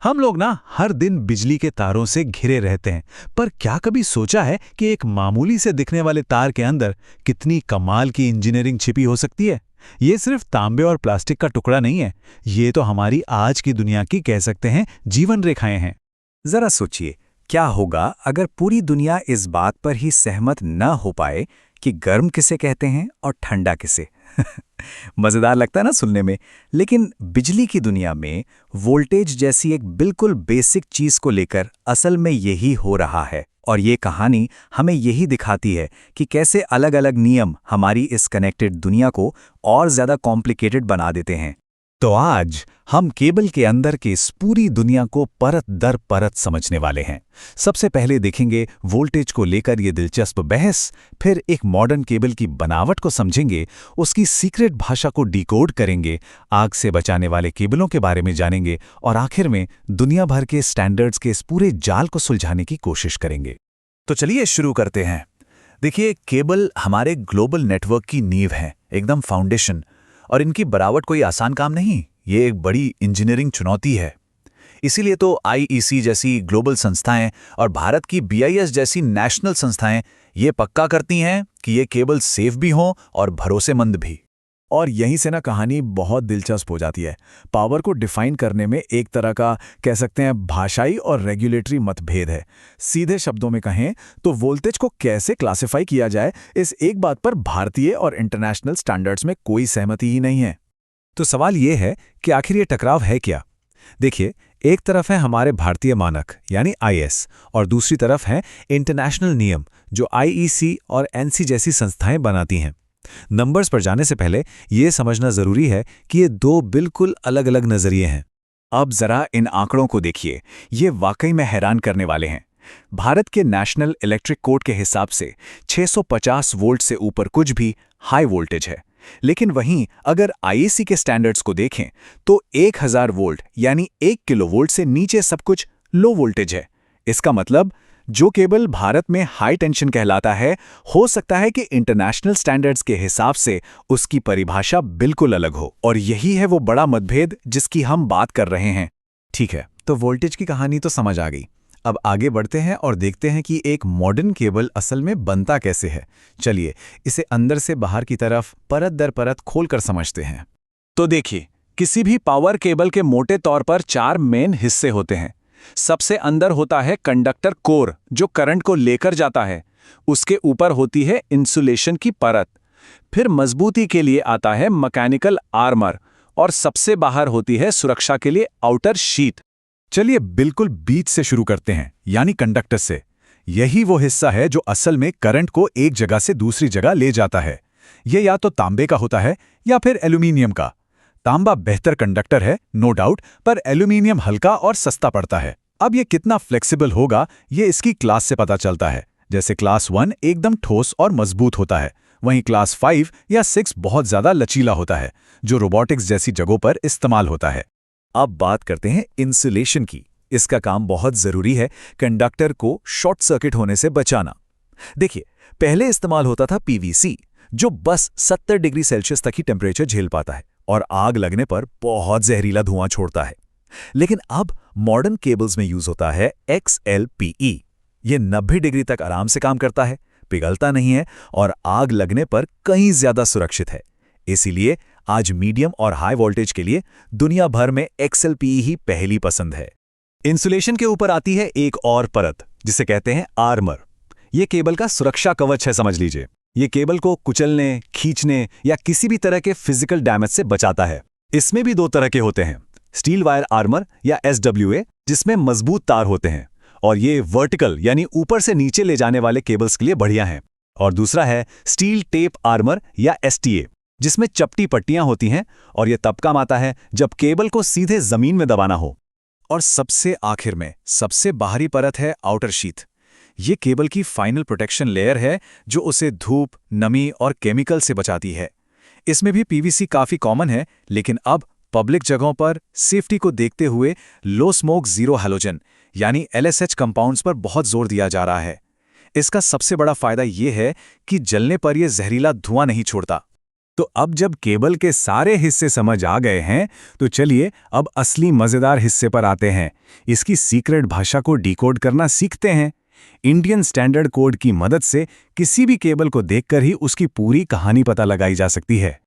हम लोग ना हर दिन बिजली के तारों से घिरे रहते हैं, पर क्या कभी सोचा है कि एक मामूली से दिखने वाले तार के अंदर कितनी कमाल की इंजीनियरिंग छिपी हो सकती है। ये सिर्फ तांबे और प्लास्टिक का टुकड़ा नहीं है, ये तो हमारी आज की दुनिया की कह सकते हैं जीवन रेखाएं हैं। जरा सोचिए, क्या होगा अगर पूरी दुनिया इस बात पर ही सहमत न हो पाए कि गर्म किसे कहते हैं और ठंडा किसे। मजेदार लगता है ना सुनने में, लेकिन बिजली की दुनिया में वोल्टेज जैसी एक बिल्कुल बेसिक चीज को लेकर असल में यही हो रहा है। और ये कहानी हमें यही दिखाती है कि कैसे अलग-अलग नियम हमारी इस कनेक्टेड दुनिया को और ज्यादा कॉम्प्लिकेटेड बना देते हैं। तो आज हम केबल के अंदर की इस पूरी दुनिया को परत दर परत समझने वाले हैं। सबसे पहले देखेंगे वोल्टेज को लेकर ये दिलचस्प बहस, फिर एक मॉडर्न केबल की बनावट को समझेंगे, उसकी सीक्रेट भाषा को डिकोड करेंगे, आग से बचाने वाले केबलों के बारे में जानेंगे और आखिर में दुनिया भर के स्टैंडर्ड्स के इस पूरे जाल को सुलझाने की कोशिश करेंगे। तो चलिए शुरू करते हैं। देखिए, केबल हमारे ग्लोबल नेटवर्क की नींव है, एकदम फाउंडेशन। और इनकी बनावट कोई आसान काम नहीं, ये एक बड़ी इंजीनियरिंग चुनौती है। इसीलिए तो आईईसी जैसी ग्लोबल संस्थाएं और भारत की बीआईएस जैसी नेशनल संस्थाएं ये पक्का करती हैं कि ये केबल सेफ भी हों और भरोसेमंद भी। और यहीं से ना कहानी बहुत दिलचस्प हो जाती है। पावर को डिफाइन करने में एक तरह का कह सकते हैं भाषाई और रेगुलेटरी मतभेद है। सीधे शब्दों में कहें तो वोल्टेज को कैसे क्लासिफाई किया जाए, इस एक बात पर भारतीय और इंटरनेशनल स्टैंडर्ड्स में कोई सहमति ही नहीं है। तो सवाल ये है कि आखिर ये टकराव है क्या। देखिए, एक तरफ है हमारे भारतीय मानक यानी आईएस और दूसरी तरफ है इंटरनेशनल नियम जो आईईसी और एनसी जैसी संस्थाएं बनाती हैं। नंबर्स पर जाने से पहले यह समझना जरूरी है कि ये दो बिल्कुल अलग अलग नजरिए हैं। अब जरा इन आंकड़ों को देखिए, ये वाकई में हैरान करने वाले हैं। भारत के नेशनल इलेक्ट्रिक कोड के हिसाब से 650 वोल्ट से ऊपर कुछ भी हाई वोल्टेज है, लेकिन वहीं अगर आईएसी के स्टैंडर्ड्स को देखें तो 1000 वोल्ट यानी 1 किलोवोल्ट से नीचे सब कुछ लो वोल्टेज है। इसका मतलब जो केबल भारत में हाई टेंशन कहलाता है, हो सकता है कि इंटरनेशनल स्टैंडर्ड्स के हिसाब से उसकी परिभाषा बिल्कुल अलग हो। और यही है वो बड़ा मतभेद जिसकी हम बात कर रहे हैं। ठीक है, तो वोल्टेज की कहानी तो समझ आ गई। अब आगे बढ़ते हैं और देखते हैं कि एक मॉडर्न केबल असल में बनता कैसे है। चलिए इसे अंदर से बाहर की तरफ परत दर परत खोलकर समझते हैं। तो देखिए, किसी भी पावर केबल के मोटे तौर पर 4 मेन हिस्से होते हैं। सबसे अंदर होता है कंडक्टर कोर जो करंट को लेकर जाता है। उसके ऊपर होती है इंसुलेशन की परत। फिर मजबूती के लिए आता है मैकेनिकल आर्मर और सबसे बाहर होती है सुरक्षा के लिए आउटर शीट। चलिए बिल्कुल बीच से शुरू करते हैं, यानी कंडक्टर से। यही वो हिस्सा है जो असल में करंट को एक जगह से दूसरी जगह ले जाता है। ये या तो तांबे का होता है या फिर एल्यूमिनियम का। तांबा बेहतर कंडक्टर है नो डाउट, पर एल्यूमिनियम हल्का और सस्ता पड़ता है। अब ये कितना फ्लेक्सिबल होगा ये इसकी क्लास से पता चलता है। जैसे क्लास 1 एकदम ठोस और मजबूत होता है, वहीं क्लास 5 या 6 बहुत ज्यादा लचीला होता है, जो रोबोटिक्स जैसी जगहों पर इस्तेमाल होता है। अब बात करते हैं इंसुलेशन की। इसका काम बहुत जरूरी है, कंडक्टर को शॉर्ट सर्किट होने से बचाना। देखिए, पहले इस्तेमाल होता था पीवीसी, जो बस 70 डिग्री सेल्सियस तक ही टेम्परेचर झेल पाता है और आग लगने पर बहुत जहरीला धुआं छोड़ता है। लेकिन अब मॉडर्न केबल्स में यूज होता है XLPE। ये 90 डिग्री तक आराम से काम करता है, पिघलता नहीं है और आग लगने पर कहीं ज्यादा सुरक्षित है। इसीलिए आज मीडियम और हाई वोल्टेज के लिए दुनिया भर में XLPE ही पहली पसंद है। इंसुलेशन के ऊपर आती है एक और परत जिसे कहते हैं आर्मर। ये केबल का सुरक्षा कवच है, समझ लीजिए। ये केबल को कुचलने, खींचने या किसी भी तरह के फिजिकल डैमेज से बचाता है। इसमें भी 2 तरह के होते हैं, स्टील वायर आर्मर या SWA, जिसमें मजबूत तार होते हैं और ये वर्टिकल यानी ऊपर से नीचे ले जाने वाले केबल्स के लिए बढ़िया हैं। और दूसरा है स्टील टेप आर्मर या STA, जिसमें चपटी पट्टियां होती हैं और यह तब काम आता है जब केबल को सीधे जमीन में दबाना हो। और सबसे आखिर में सबसे बाहरी परत है आउटर शीथ। ये केबल की फाइनल प्रोटेक्शन लेयर है जो उसे धूप, नमी और केमिकल से बचाती है। इसमें भी पीवीसी काफी कॉमन है, लेकिन अब पब्लिक जगहों पर सेफ्टी को देखते हुए लो स्मोक जीरो हैलोजन यानी LSH कंपाउंड्स पर बहुत जोर दिया जा रहा है। इसका सबसे बड़ा फायदा यह है कि जलने पर यह जहरीला धुआं नहीं छोड़ता। तो अब जब केबल के सारे हिस्से समझ आ गए हैं, तो चलिए अब असली मजेदार हिस्से पर आते हैं। इसकी सीक्रेट भाषा को डिकोड करना सीखते हैं। इंडियन स्टैंडर्ड कोड की मदद से किसी भी केबल को देखकर ही उसकी पूरी कहानी पता लगाई जा सकती है।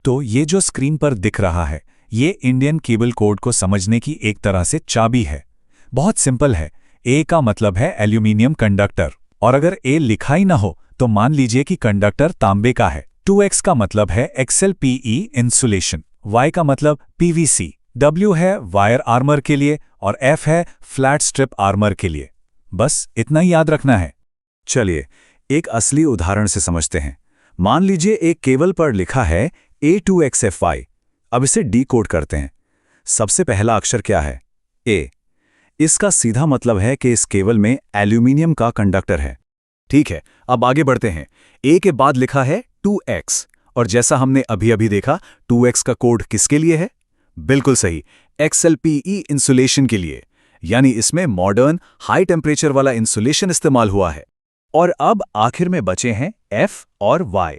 तो ये जो स्क्रीन पर दिख रहा है, ये इंडियन केबल कोड को समझने की एक तरह से चाबी है। बहुत सिंपल है। ए का मतलब है एल्यूमिनियम कंडक्टर, और अगर ए लिखा ही ना हो तो मान लीजिए कि कंडक्टर तांबे का है। 2x का मतलब है XLPE इंसुलेशन, y का मतलब PVC, W है वायर आर्मर के लिए और F है फ्लैट स्ट्रिप आर्मर के लिए। बस इतना ही याद रखना है। चलिए एक असली उदाहरण से समझते हैं। मान लीजिए एक केबल पर लिखा है A2XFY। अब इसे डीकोड करते हैं। सबसे पहला अक्षर क्या है? A। इसका सीधा मतलब है कि इस केबल में एल्यूमिनियम का कंडक्टर है। ठीक है, अब आगे बढ़ते हैं। A के बाद लिखा है 2x, और जैसा हमने अभी देखा 2x का कोड किसके लिए है? बिल्कुल सही, XLPE इंसुलेशन के लिए, यानी इसमें मॉडर्न हाई टेम्परेचर वाला इंसुलेशन इस्तेमाल हुआ है। और अब आखिर में बचे हैं F और Y।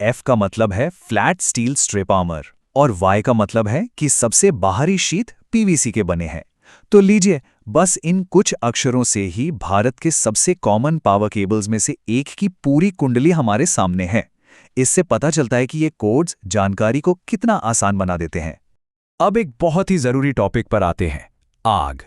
F का मतलब है फ्लैट स्टील स्ट्रिप आर्मर, और Y का मतलब है कि सबसे बाहरी शीट PVC के बने हैं। तो लीजिए, बस इन कुछ अक्षरों से ही भारत के सबसे कॉमन पावर केबल्स में से एक की पूरी कुंडली हमारे सामने है। इससे पता चलता है कि ये कोड्स जानकारी को कितना आसान बना देते हैं। अब एक बहुत ही जरूरी टॉपिक पर आते हैं, आग।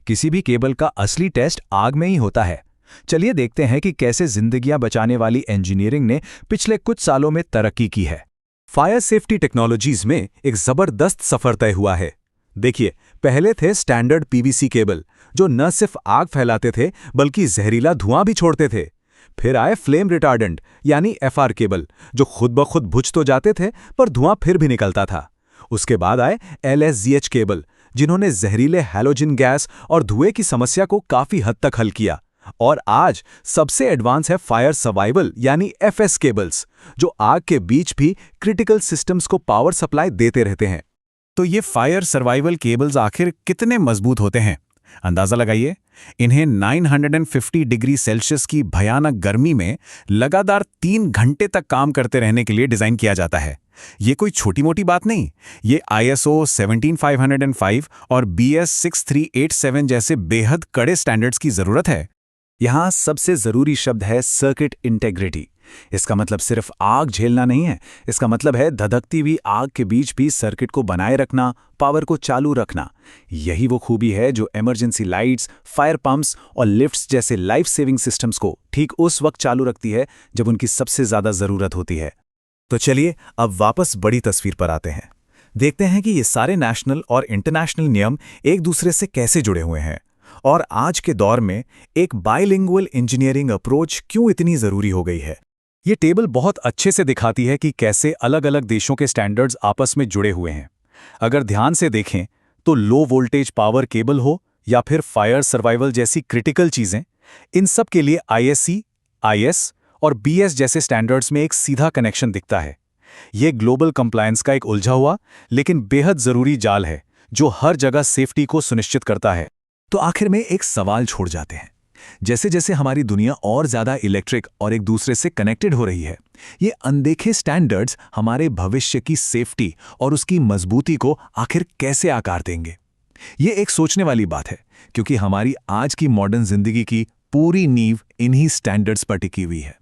किसी भी केबल का असली टेस्ट आग में ही होता है। चलिए देखते हैं कि कैसे जिंदगियां बचाने वाली इंजीनियरिंग ने पिछले कुछ सालों में तरक्की की है। फायर सेफ्टी टेक्नोलॉजीज में एक जबरदस्त सफर तय हुआ है। देखिए, पहले थे स्टैंडर्ड PVC केबल, जो न सिर्फ आग फैलाते थे बल्कि जहरीला धुआं भी छोड़ते थे। फिर आए फ्लेम रिटार्डेंट यानी FR केबल, जो खुद ब खुद बुझ तो जाते थे पर धुआं फिर भी निकलता था। उसके बाद आए LSGH केबल, जिन्होंने जहरीले हैलोजन गैस और धुएं की समस्या को काफी हद तक हल किया। और आज सबसे एडवांस है फायर सर्वाइवल यानी FS केबल्स, जो आग के बीच भी क्रिटिकल सिस्टम्स को पावर सप्लाई देते रहते हैं। तो ये फायर सर्वाइवल केबल्स आखिर कितने मजबूत होते हैं? अंदाजा लगाइए। इन्हें 950 डिग्री सेल्सियस की भयानक गर्मी में लगातार 3 घंटे तक काम करते रहने के लिए डिजाइन किया जाता है। ये कोई छोटी मोटी बात नहीं। ये ISO 17505 और BS 6387 जैसे बेहद कड़े स्टैंडर्ड्स की जरूरत है। यहाँ सबसे जरूरी शब्द है सर्किट इंटेग्रिटी। इसका मतलब सिर्फ आग झेलना नहीं है, इसका मतलब है धधकती हुई आग के बीच भी सर्किट को बनाए रखना, पावर को चालू रखना। यही वो खूबी है जो इमरजेंसी लाइट्स, फायर पंप्स और लिफ्ट्स जैसे लाइफ सेविंग सिस्टम्स को ठीक उस वक्त चालू रखती है जब उनकी सबसे ज्यादा जरूरत होती है। तो चलिए अब वापस बड़ी तस्वीर पर आते हैं। देखते हैं कि ये सारे नेशनल और इंटरनेशनल नियम एक दूसरे से कैसे जुड़े हुए हैं, और आज के दौर में एक बाइलिंगुअल इंजीनियरिंग अप्रोच क्यों इतनी जरूरी हो गई है। ये टेबल बहुत अच्छे से दिखाती है कि कैसे अलग अलग देशों के स्टैंडर्ड्स आपस में जुड़े हुए हैं। अगर ध्यान से देखें तो लो वोल्टेज पावर केबल हो या फिर फायर सर्वाइवल जैसी क्रिटिकल चीजें, इन सब के लिए ISC, IS और BS जैसे स्टैंडर्ड्स में एक सीधा कनेक्शन दिखता है। ये ग्लोबल कंप्लायंस का एक उलझा हुआ लेकिन बेहद जरूरी जाल है जो हर जगह सेफ्टी को सुनिश्चित करता है। तो आखिर में एक सवाल छोड़ जाते हैं, जैसे जैसे हमारी दुनिया और ज्यादा इलेक्ट्रिक और एक दूसरे से कनेक्टेड हो रही है, ये अनदेखे स्टैंडर्ड्स हमारे भविष्य की सेफ्टी और उसकी मजबूती को आखिर कैसे आकार देंगे? ये एक सोचने वाली बात है, क्योंकि हमारी आज की मॉडर्न जिंदगी की पूरी नींव इन्हीं स्टैंडर्ड्स पर टिकी हुई है।